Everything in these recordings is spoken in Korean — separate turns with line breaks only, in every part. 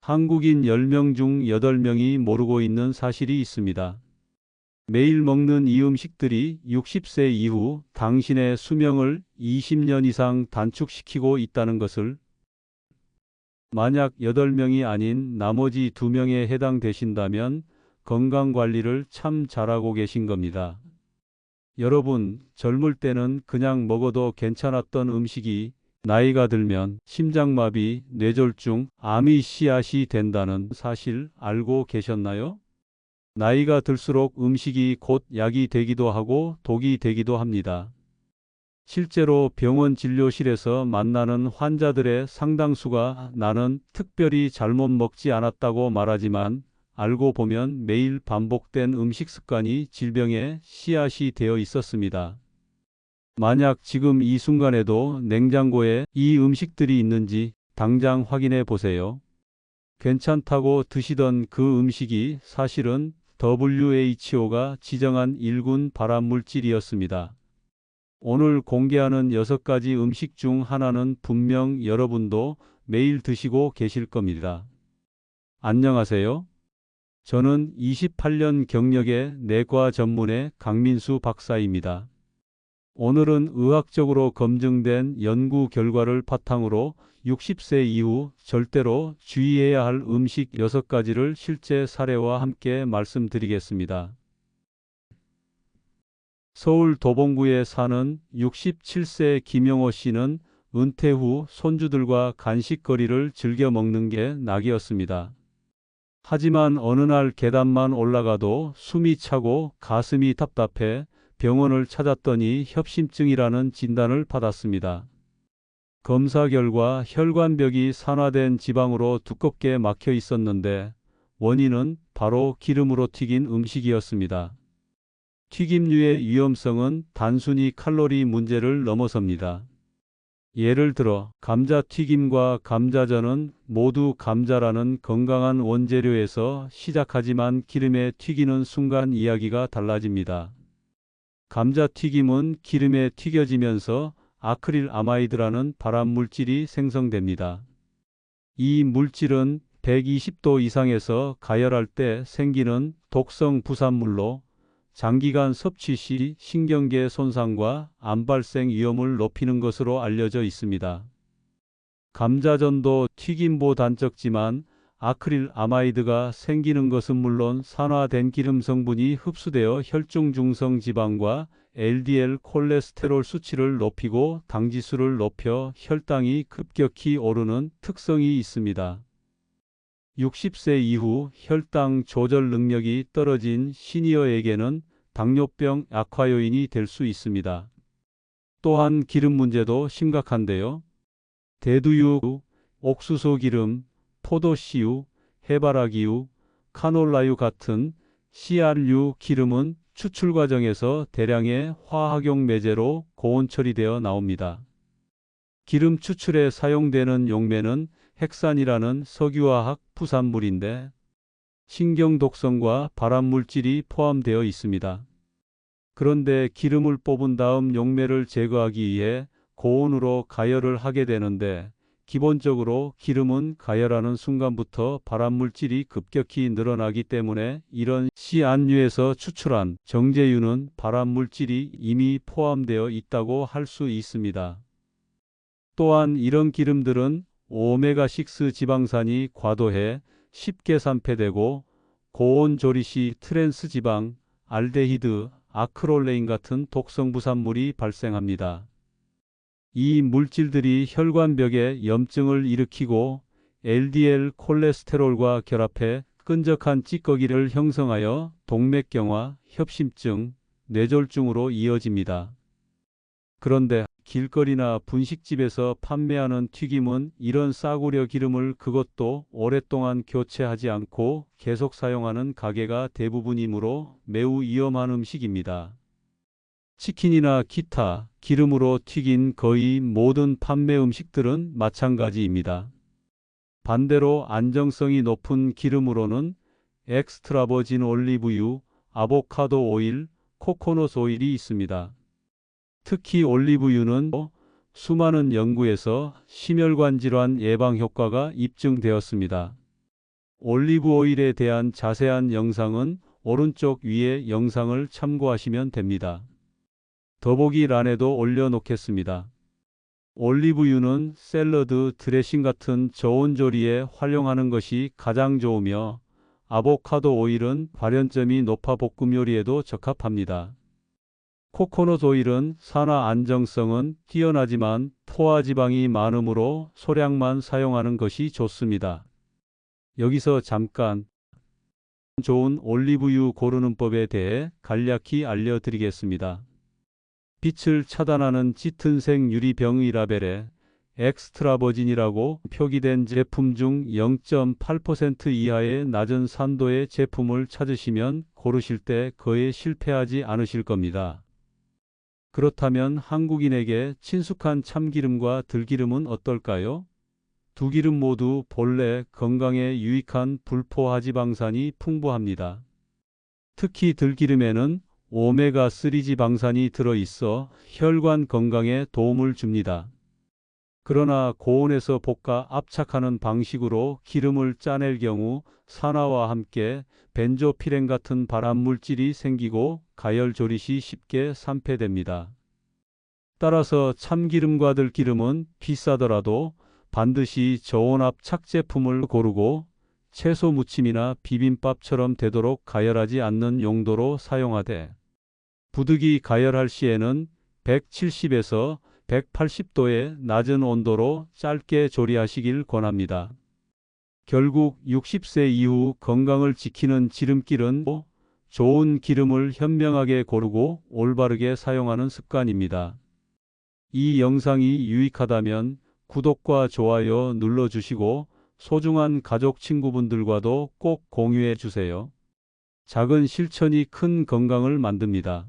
한국인 10명 중 8명이 모르고 있는 사실이 있습니다. 매일 먹는 이 음식들이 60세 이후 당신의 수명을 20년 이상 단축시키고 있다는 것을, 만약 8명이 아닌 나머지 2명에 해당되신다면 건강관리를 참 잘하고 계신 겁니다. 여러분, 젊을 때는 그냥 먹어도 괜찮았던 음식이 나이가 들면 심장마비, 뇌졸중, 암이 씨앗이 된다는 사실 알고 계셨나요? 나이가 들수록 음식이 곧 약이 되기도 하고 독이 되기도 합니다. 실제로 병원 진료실에서 만나는 환자들의 상당수가 나는 특별히 잘못 먹지 않았다고 말하지만 알고 보면 매일 반복된 음식 습관이 질병의 씨앗이 되어 있었습니다. 만약 지금 이 순간에도 냉장고에 이 음식들이 있는지 당장 확인해 보세요. 괜찮다고 드시던 그 음식이 사실은 WHO가 지정한 1군 발암물질이었습니다. 오늘 공개하는 6가지 음식 중 하나는 분명 여러분도 매일 드시고 계실 겁니다. 안녕하세요. 저는 28년 경력의 내과 전문의 강민수 박사입니다. 오늘은 의학적으로 검증된 연구 결과를 바탕으로 60세 이후 절대로 주의해야 할 음식 6가지를 실제 사례와 함께 말씀드리겠습니다. 서울 도봉구에 사는 67세 김영호 씨는 은퇴 후 손주들과 간식거리를 즐겨 먹는 게 낙이었습니다. 하지만 어느 날 계단만 올라가도 숨이 차고 가슴이 답답해 병원을 찾았더니 협심증이라는 진단을 받았습니다. 검사 결과 혈관벽이 산화된 지방으로 두껍게 막혀 있었는데 원인은 바로 기름으로 튀긴 음식이었습니다. 튀김류의 위험성은 단순히 칼로리 문제를 넘어섭니다. 예를 들어 감자튀김과 감자전은 모두 감자라는 건강한 원재료에서 시작하지만 기름에 튀기는 순간 이야기가 달라집니다. 감자튀김은 기름에 튀겨지면서 아크릴아마이드라는 발암물질이 생성됩니다. 이 물질은 120도 이상에서 가열할 때 생기는 독성 부산물로 장기간 섭취 시 신경계 손상과 암 발생 위험을 높이는 것으로 알려져 있습니다. 감자전도 튀김보 단적지만 아크릴아마이드가 생기는 것은 물론 산화된 기름 성분이 흡수되어 혈중 중성 지방과 LDL 콜레스테롤 수치를 높이고 당지수를 높여 혈당이 급격히 오르는 특성이 있습니다. 60세 이후 혈당 조절 능력이 떨어진 시니어에게는 당뇨병 악화 요인이 될 수 있습니다. 또한 기름 문제도 심각한데요. 대두유, 옥수수 기름, 포도씨유, 해바라기유, 카놀라유 같은 씨앗류 기름은 추출 과정에서 대량의 화학용 매제로 고온 처리되어 나옵니다. 기름 추출에 사용되는 용매는 핵산이라는 석유화학 부산물인데 신경 독성과 발암물질이 포함되어 있습니다. 그런데 기름을 뽑은 다음 용매를 제거하기 위해 고온으로 가열을 하게 되는데 기본적으로 기름은 가열하는 순간부터 발암물질이 급격히 늘어나기 때문에 이런 씨앗류에서 추출한 정제유는 발암물질이 이미 포함되어 있다고 할 수 있습니다. 또한 이런 기름들은 오메가6 지방산이 과도해 쉽게 산패되고 고온 조리 시 트랜스 지방, 알데히드, 아크롤레인 같은 독성 부산물이 발생합니다. 이 물질들이 혈관벽에 염증을 일으키고 LDL 콜레스테롤과 결합해 끈적한 찌꺼기를 형성하여 동맥경화, 협심증, 뇌졸중으로 이어집니다. 그런데 길거리나 분식집에서 판매하는 튀김은 이런 싸구려 기름을 그것도 오랫동안 교체하지 않고 계속 사용하는 가게가 대부분이므로 매우 위험한 음식입니다. 치킨이나 기타 기름으로 튀긴 거의 모든 판매 음식들은 마찬가지입니다. 반대로 안정성이 높은 기름으로는 엑스트라 버진 올리브유, 아보카도 오일, 코코넛 오일이 있습니다. 특히 올리브유는 수많은 연구에서 심혈관 질환 예방 효과가 입증되었습니다. 올리브 오일에 대한 자세한 영상은 오른쪽 위에 영상을 참고하시면 됩니다. 더보기란에도 올려놓겠습니다. 올리브유는 샐러드, 드레싱 같은 저온 조리에 활용하는 것이 가장 좋으며 아보카도 오일은 발연점이 높아 볶음 요리에도 적합합니다. 코코넛 오일은 산화 안정성은 뛰어나지만 포화지방이 많으므로 소량만 사용하는 것이 좋습니다. 여기서 잠깐 좋은 올리브유 고르는 법에 대해 간략히 알려드리겠습니다. 빛을 차단하는 짙은색 유리병의 라벨에 엑스트라 버진이라고 표기된 제품 중 0.8% 이하의 낮은 산도의 제품을 찾으시면 고르실 때 거의 실패하지 않으실 겁니다. 그렇다면 한국인에게 친숙한 참기름과 들기름은 어떨까요? 두 기름 모두 본래 건강에 유익한 불포화지방산이 풍부합니다. 특히 들기름에는 오메가3 지방산이 들어있어 혈관 건강에 도움을 줍니다. 그러나 고온에서 볶아 압착하는 방식으로 기름을 짜낼 경우 산화와 함께 벤조피렌 같은 발암물질이 생기고 가열 조릿이 쉽게 산패됩니다. 따라서 참기름과 들기름은 비싸더라도 반드시 저온 압착 제품을 고르고 채소 무침이나 비빔밥처럼 되도록 가열하지 않는 용도로 사용하되 부득이 가열할 시에는 170에서 180도의 낮은 온도로 짧게 조리하시길 권합니다. 결국 60세 이후 건강을 지키는 지름길은 좋은 기름을 현명하게 고르고 올바르게 사용하는 습관입니다. 이 영상이 유익하다면 구독과 좋아요 눌러주시고 소중한 가족 친구분들과도 꼭 공유해 주세요. 작은 실천이 큰 건강을 만듭니다.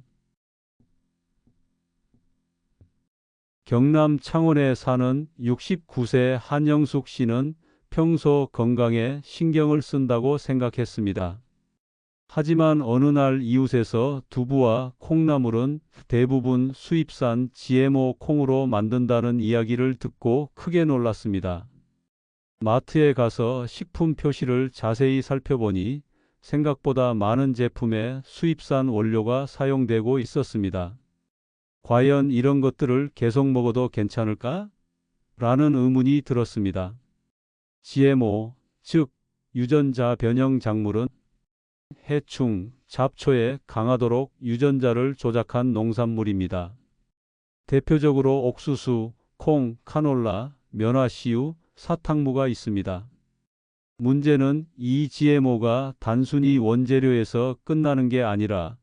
경남 창원에 사는 69세 한영숙 씨는 평소 건강에 신경을 쓴다고 생각했습니다. 하지만 어느 날 이웃에서 두부와 콩나물은 대부분 수입산 GMO 콩으로 만든다는 이야기를 듣고 크게 놀랐습니다. 마트에 가서 식품 표시를 자세히 살펴보니 생각보다 많은 제품에 수입산 원료가 사용되고 있었습니다. 과연 이런 것들을 계속 먹어도 괜찮을까? 라는 의문이 들었습니다. GMO, 즉 유전자 변형 작물은 해충, 잡초에 강하도록 유전자를 조작한 농산물입니다. 대표적으로 옥수수, 콩, 카놀라, 면화씨유, 사탕무가 있습니다. 문제는 이 GMO가 단순히 원재료에서 끝나는 게 아니라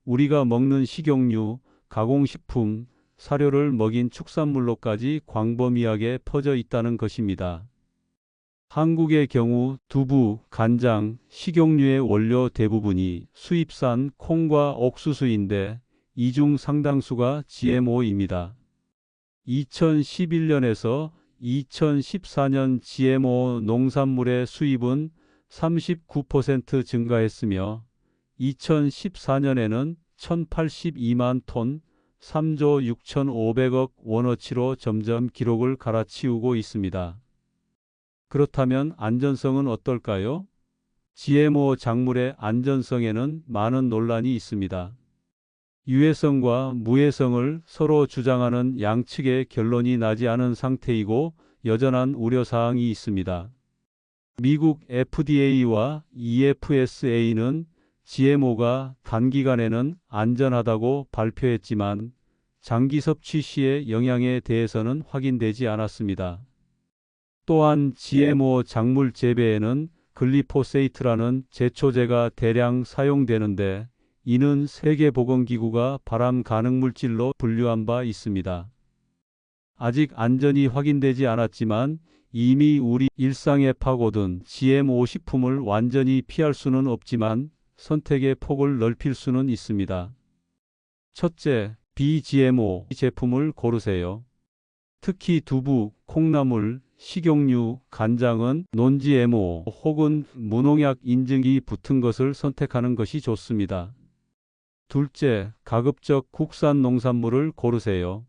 우리가 먹는 식용유, 가공식품, 사료를 먹인 축산물로까지 광범위하게 퍼져 있다는 것입니다. 한국의 경우 두부, 간장, 식용유의 원료 대부분이 수입산 콩과 옥수수인데 이 중 상당수가 GMO입니다. 2011년에서 2014년 GMO 농산물의 수입은 39% 증가했으며 2014년에는 1082만 톤, 3조 6,500억 원어치로 점점 기록을 갈아치우고 있습니다. 그렇다면 안전성은 어떨까요? GMO 작물의 안전성에는 많은 논란이 있습니다. 유해성과 무해성을 서로 주장하는 양측의 결론이 나지 않은 상태이고 여전한 우려사항이 있습니다. 미국 FDA와 EFSA는 GMO가 단기간에는 안전하다고 발표했지만 장기 섭취 시의 영향에 대해서는 확인되지 않았습니다. 또한 GMO 작물 재배에는 글리포세이트라는 제초제가 대량 사용되는데 이는 세계보건기구가 발암 가능 물질로 분류한 바 있습니다. 아직 안전이 확인되지 않았지만 이미 우리 일상에 파고든 GMO 식품을 완전히 피할 수는 없지만 선택의 폭을 넓힐 수는 있습니다. 첫째, 비GMO 제품을 고르세요. 특히 두부, 콩나물, 식용유, 간장은 논GMO 혹은 무농약 인증이 붙은 것을 선택하는 것이 좋습니다. 둘째, 가급적 국산 농산물을 고르세요.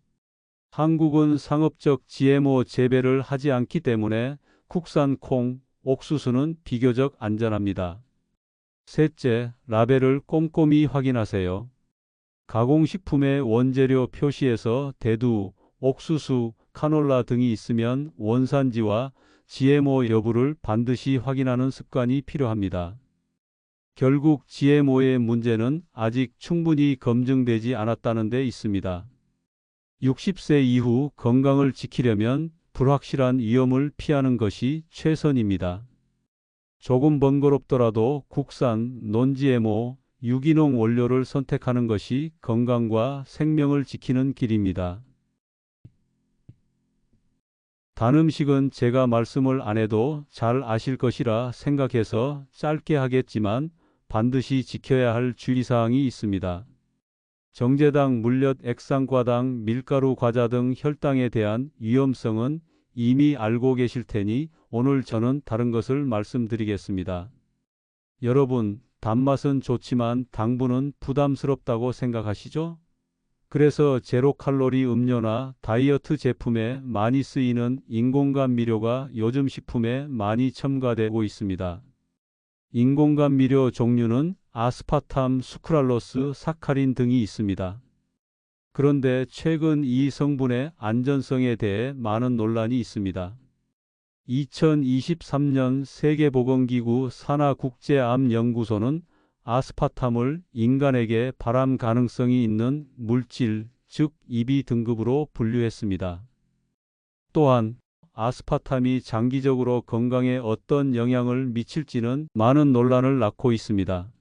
한국은 상업적 GMO 재배를 하지 않기 때문에 국산 콩, 옥수수는 비교적 안전합니다. 셋째, 라벨을 꼼꼼히 확인하세요. 가공식품의 원재료 표시에서 대두, 옥수수, 카놀라 등이 있으면 원산지와 GMO 여부를 반드시 확인하는 습관이 필요합니다. 결국 GMO의 문제는 아직 충분히 검증되지 않았다는 데 있습니다. 60세 이후 건강을 지키려면 불확실한 위험을 피하는 것이 최선입니다. 조금 번거롭더라도 국산, non-GMO, 유기농 원료를 선택하는 것이 건강과 생명을 지키는 길입니다. 단 음식은 제가 말씀을 안 해도 잘 아실 것이라 생각해서 짧게 하겠지만 반드시 지켜야 할 주의사항이 있습니다. 정제당, 물엿, 액상과당, 밀가루, 과자 등 혈당에 대한 위험성은 이미 알고 계실 테니 오늘 저는 다른 것을 말씀드리겠습니다. 여러분, 단맛은 좋지만 당분은 부담스럽다고 생각하시죠? 그래서 제로 칼로리 음료나 다이어트 제품에 많이 쓰이는 인공감미료가 요즘 식품에 많이 첨가되고 있습니다. 인공감미료 종류는 아스파탐, 수크랄로스, 사카린 등이 있습니다. 그런데 최근 이 성분의 안전성에 대해 많은 논란이 있습니다. 2023년 세계보건기구 산하국제암연구소는 아스파탐을 인간에게 발암 가능성이 있는 물질, 즉 EB 등급으로 분류했습니다. 또한 아스파탐이 장기적으로 건강에 어떤 영향을 미칠지는 많은 논란을 낳고 있습니다.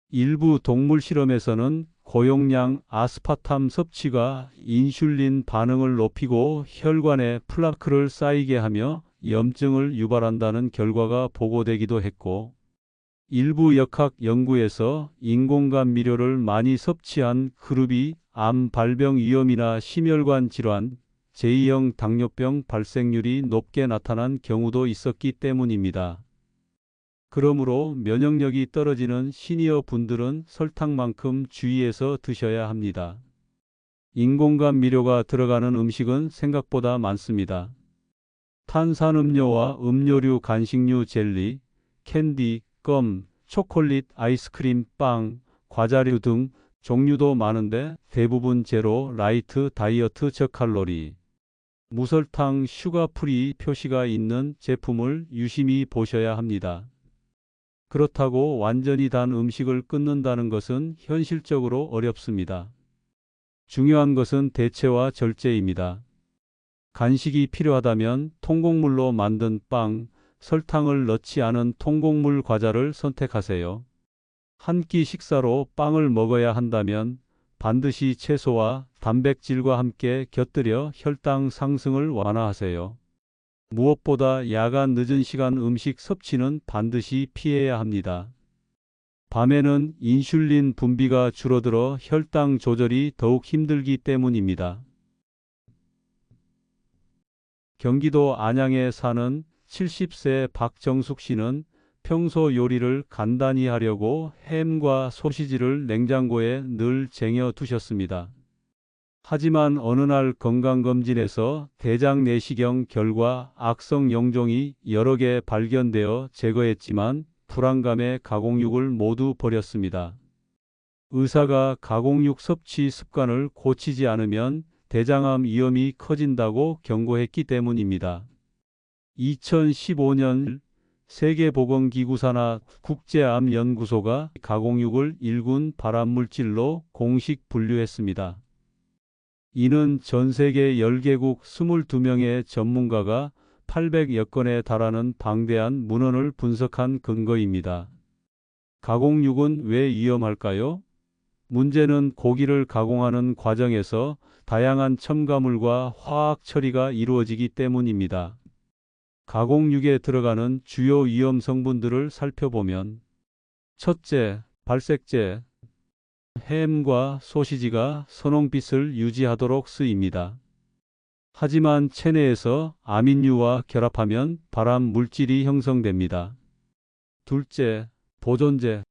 일부 동물 실험에서는 고용량 아스파탐 섭취가 인슐린 반응을 높이고 혈관에 플라크를 쌓이게 하며 염증을 유발한다는 결과가 보고되기도 했고, 일부 역학 연구에서 인공감미료를 많이 섭취한 그룹이 암 발병 위험이나 심혈관 질환, 제2형 당뇨병 발생률이 높게 나타난 경우도 있었기 때문입니다. 그러므로 면역력이 떨어지는 시니어 분들은 설탕만큼 주의해서 드셔야 합니다. 인공감미료가 들어가는 음식은 생각보다 많습니다. 탄산음료와 음료류, 간식류, 젤리, 캔디, 껌, 초콜릿, 아이스크림, 빵, 과자류 등 종류도 많은데 대부분 제로, 라이트, 다이어트, 저칼로리, 무설탕, 슈가프리 표시가 있는 제품을 유심히 보셔야 합니다. 그렇다고 완전히 단 음식을 끊는다는 것은 현실적으로 어렵습니다. 중요한 것은 대체와 절제입니다. 간식이 필요하다면 통곡물로 만든 빵, 설탕을 넣지 않은 통곡물 과자를 선택하세요. 한 끼 식사로 빵을 먹어야 한다면 반드시 채소와 단백질과 함께 곁들여 혈당 상승을 완화하세요. 무엇보다 야간 늦은 시간 음식 섭취는 반드시 피해야 합니다. 밤에는 인슐린 분비가 줄어들어 혈당 조절이 더욱 힘들기 때문입니다. 경기도 안양에 사는 70세 박정숙 씨는 평소 요리를 간단히 하려고 햄과 소시지를 냉장고에 늘 쟁여 두셨습니다. 하지만 어느 날 건강검진에서 대장 내시경 결과 악성 용종이 여러 개 발견되어 제거했지만 불안감에 가공육을 모두 버렸습니다. 의사가 가공육 섭취 습관을 고치지 않으면 대장암 위험이 커진다고 경고했기 때문입니다. 2015년 세계보건기구 산하 국제암연구소가 가공육을 1군 발암물질로 공식 분류했습니다. 이는 전 세계 10개국 22명의 전문가가 800여 건에 달하는 방대한 문헌을 분석한 근거입니다. 가공육은 왜 위험할까요? 문제는 고기를 가공하는 과정에서 다양한 첨가물과 화학 처리가 이루어지기 때문입니다. 가공육에 들어가는 주요 위험 성분들을 살펴보면 첫째, 발색제. 햄과 소시지가 선홍빛을 유지하도록 쓰입니다. 하지만 체내에서 아민유와 결합하면 발암 물질이 형성됩니다. 둘째, 보존제.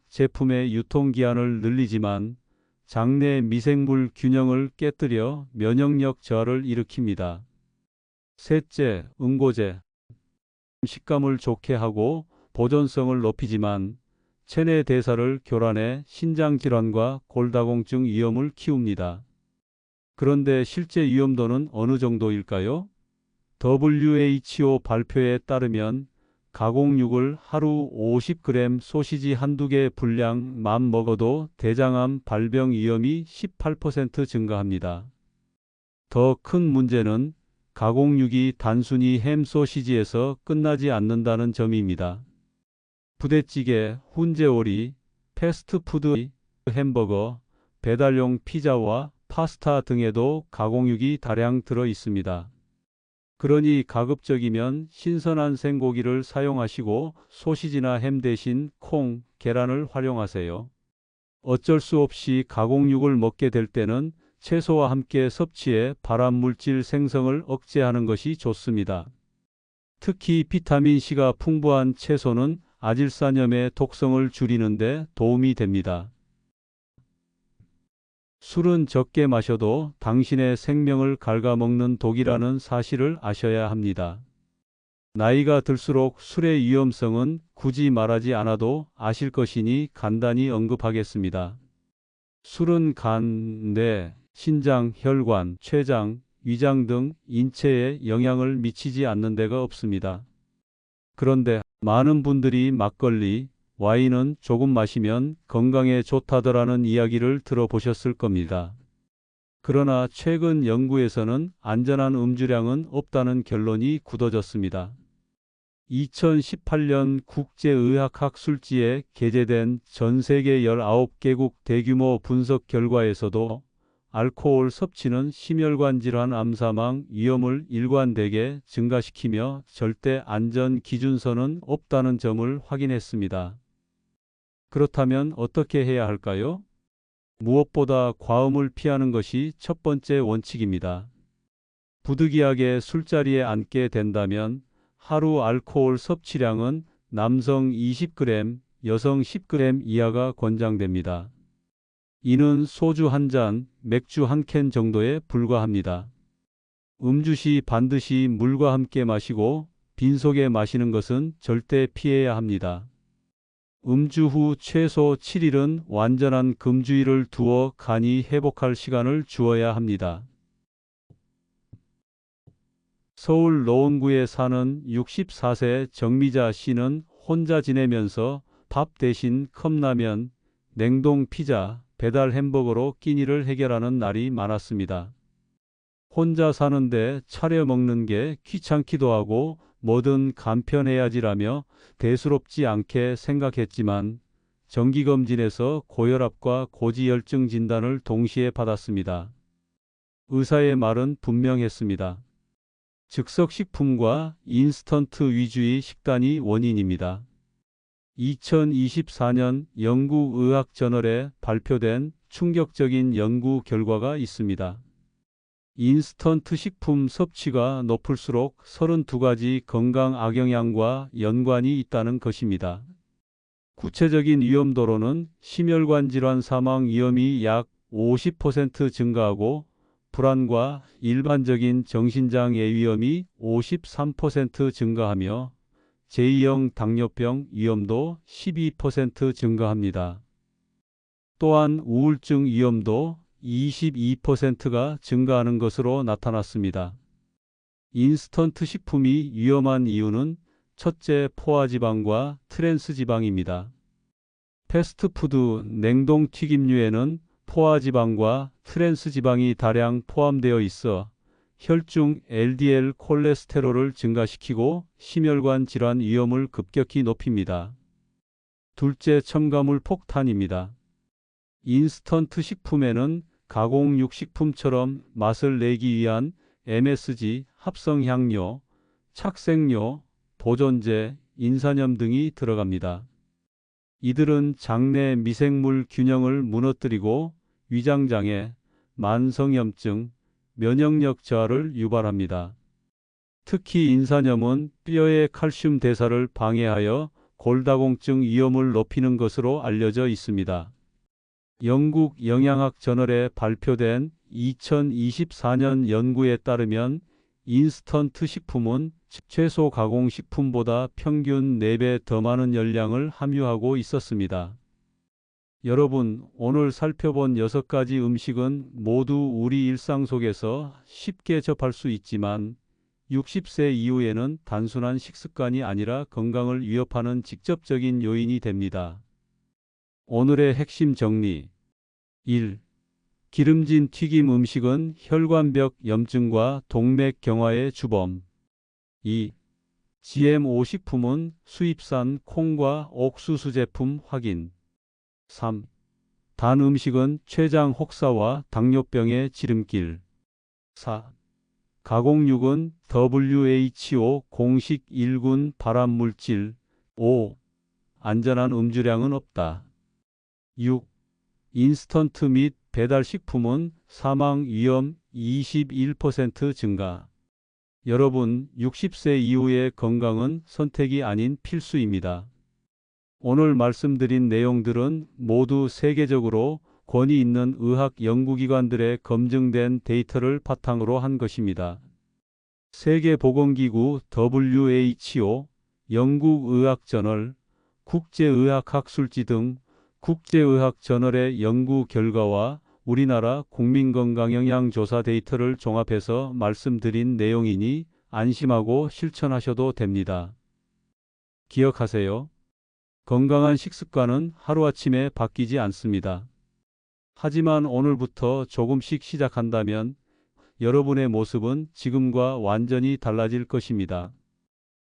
제품의 유통기한을 늘리지만 장내 미생물 균형을 깨뜨려 면역력 저하를 일으킵니다. 셋째, 응고제. 식감을 좋게 하고 보존성을 높이지만 체내 대사를 교란해 신장질환과 골다공증 위험을 키웁니다. 그런데 실제 위험도는 어느 정도일까요? WHO 발표에 따르면 가공육을 하루 50g 소시지 한두 개 분량만 먹어도 대장암 발병 위험이 18% 증가합니다. 더 큰 문제는 가공육이 단순히 햄 소시지에서 끝나지 않는다는 점입니다. 부대찌개, 훈제오리, 패스트푸드, 햄버거, 배달용 피자와 파스타 등에도 가공육이 다량 들어 있습니다. 그러니 가급적이면 신선한 생고기를 사용하시고 소시지나 햄 대신 콩, 계란을 활용하세요. 어쩔 수 없이 가공육을 먹게 될 때는 채소와 함께 섭취해 발암물질 생성을 억제하는 것이 좋습니다. 특히 비타민C가 풍부한 채소는 아질산염의 독성을 줄이는 데 도움이 됩니다. 술은 적게 마셔도 당신의 생명을 갉아먹는 독이라는 사실을 아셔야 합니다. 나이가 들수록 술의 위험성은 굳이 말하지 않아도 아실 것이니 간단히 언급하겠습니다. 술은 간, 뇌, 신장, 혈관, 췌장, 위장 등 인체에 영향을 미치지 않는 데가 없습니다. 그런데 많은 분들이 막걸리, 와인은 조금 마시면 건강에 좋다더라는 이야기를 들어보셨을 겁니다. 그러나 최근 연구에서는 안전한 음주량은 없다는 결론이 굳어졌습니다. 2018년 국제의학학술지에 게재된 전 세계 19개국 대규모 분석 결과에서도 알코올 섭취는 심혈관 질환 암사망 위험을 일관되게 증가시키며 절대 안전 기준선은 없다는 점을 확인했습니다. 그렇다면 어떻게 해야 할까요? 무엇보다 과음을 피하는 것이 첫 번째 원칙입니다. 부득이하게 술자리에 앉게 된다면 하루 알코올 섭취량은 남성 20g, 여성 10g 이하가 권장됩니다. 이는 소주 한 잔, 맥주 한 캔 정도에 불과합니다. 음주 시 반드시 물과 함께 마시고 빈속에 마시는 것은 절대 피해야 합니다. 음주 후 최소 7일은 완전한 금주일을 두어 간이 회복할 시간을 주어야 합니다. 서울 노원구에 사는 64세 정미자 씨는 혼자 지내면서 밥 대신 컵라면, 냉동 피자, 배달 햄버거로 끼니를 해결하는 날이 많았습니다. 혼자 사는데 차려 먹는 게 귀찮기도 하고 뭐든 간편해야지라며 대수롭지 않게 생각했지만 정기검진에서 고혈압과 고지혈증 진단을 동시에 받았습니다. 의사의 말은 분명했습니다. 즉석식품과 인스턴트 위주의 식단이 원인입니다. 2024년 영국 의학 저널에 발표된 충격적인 연구 결과가 있습니다. 인스턴트 식품 섭취가 높을수록 32가지 건강 악영향과 연관이 있다는 것입니다. 구체적인 위험도로는 심혈관 질환 사망 위험이 약 50% 증가하고 불안과 일반적인 정신장애 위험이 53% 증가하며 제2형 당뇨병 위험도 12% 증가합니다. 또한 우울증 위험도 22%가 증가하는 것으로 나타났습니다. 인스턴트 식품이 위험한 이유는 첫째, 포화지방과 트랜스지방입니다. 패스트푸드, 냉동 튀김류에는 포화지방과 트랜스지방이 다량 포함되어 있어 혈중 LDL 콜레스테롤을 증가시키고 심혈관 질환 위험을 급격히 높입니다. 둘째, 첨가물 폭탄입니다. 인스턴트 식품에는 가공육식품처럼 맛을 내기 위한 MSG, 합성향료, 착색료, 보존제, 인산염 등이 들어갑니다. 이들은 장내 미생물 균형을 무너뜨리고 위장장애, 만성염증, 면역력 저하를 유발합니다. 특히 인산염은 뼈의 칼슘 대사를 방해하여 골다공증 위험을 높이는 것으로 알려져 있습니다. 영국 영양학 저널에 발표된 2024년 연구에 따르면 인스턴트 식품은 채소 가공식품보다 평균 4배 더 많은 열량을 함유하고 있었습니다. 여러분, 오늘 살펴본 6가지 음식은 모두 우리 일상 속에서 쉽게 접할 수 있지만 60세 이후에는 단순한 식습관이 아니라 건강을 위협하는 직접적인 요인이 됩니다. 오늘의 핵심 정리. 1. 기름진 튀김 음식은 혈관벽 염증과 동맥 경화의 주범. 2. GMO 식품은 수입산 콩과 옥수수 제품 확인. 3. 단 음식은 췌장 혹사와 당뇨병의 지름길. 4. 가공육은 WHO 공식 1군 발암물질. 5. 안전한 음주량은 없다. 6. 인스턴트 및 배달식품은 사망 위험 21% 증가. 여러분, 60세 이후의 건강은 선택이 아닌 필수입니다. 오늘 말씀드린 내용들은 모두 세계적으로 권위 있는 의학 연구기관들의 검증된 데이터를 바탕으로 한 것입니다. 세계보건기구 WHO, 영국의학저널, 국제의학학술지 등 국제의학저널의 연구 결과와 우리나라 국민건강영양조사 데이터를 종합해서 말씀드린 내용이니 안심하고 실천하셔도 됩니다. 기억하세요. 건강한 식습관은 하루아침에 바뀌지 않습니다. 하지만 오늘부터 조금씩 시작한다면 여러분의 모습은 지금과 완전히 달라질 것입니다.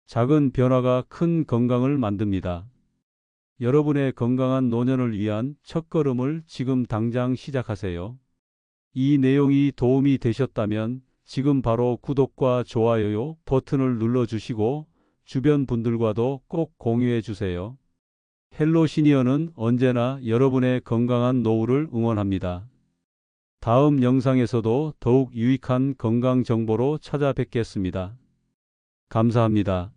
작은 변화가 큰 건강을 만듭니다. 여러분의 건강한 노년을 위한 첫걸음을 지금 당장 시작하세요. 이 내용이 도움이 되셨다면 지금 바로 구독과 좋아요 버튼을 눌러주시고 주변 분들과도 꼭 공유해 주세요. 헬로 시니어는 언제나 여러분의 건강한 노후를 응원합니다. 다음 영상에서도 더욱 유익한 건강 정보로 찾아뵙겠습니다. 감사합니다.